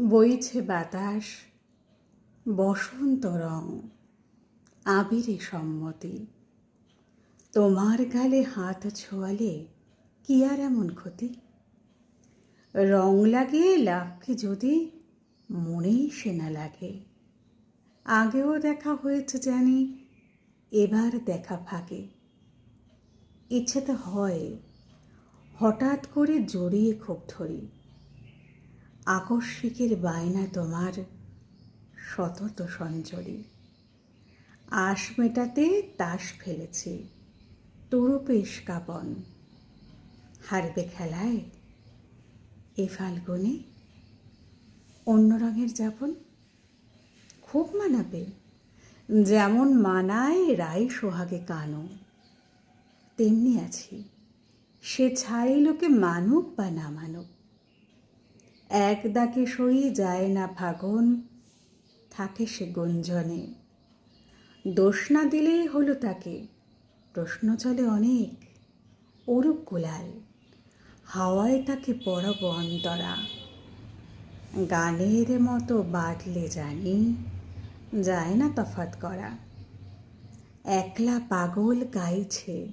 বইছে বাতাস, বসন্ত রং, আবিরে সম্মতি। তোমার গালে হাত ছোঁয়ালে কি আর এমন ক্ষতি? রং লাগিয়ে লাভ কি যদি মনেই সে না লাগে। আগেও দেখা হয়েছে জানি, এবার দেখা ফাঁকে। ইচ্ছে তো হয় হঠাৎ করে জড়িয়ে খুব ধরি। আকস্মিকের বায়না তোমার সতত সঞ্চরী। আশ মেটাতে তাস ফেলেছি, তরুপে ইস্কাপন। হারবে খেলায় এ ফাল্গুনে অন্য রঙের যাপন। খুব মানাবে, যেমন মানায় রাই সোহাগে কানো। তেমনি আছি, সে ছাই লোকে মানুক বা না মানুক। এক দাকে সই যায় না ফাগুন, থাকে সে গুঞ্জনে। দোষ না দিলেই হলো তাকে, প্রশ্ন চলে অনেক। ওরূপ কুলাল, হাওয়ায় তাকে পরব অন্তরা। গানের মতো বাটলে জানি, যায় না তফাৎ করা। একলা পাগল গাইছে,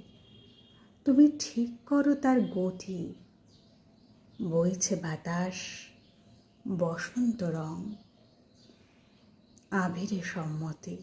তুমি ঠিক করো তার গতি। বইছে বাতাস, বসন্ত রং, আবিরে সম্মতি।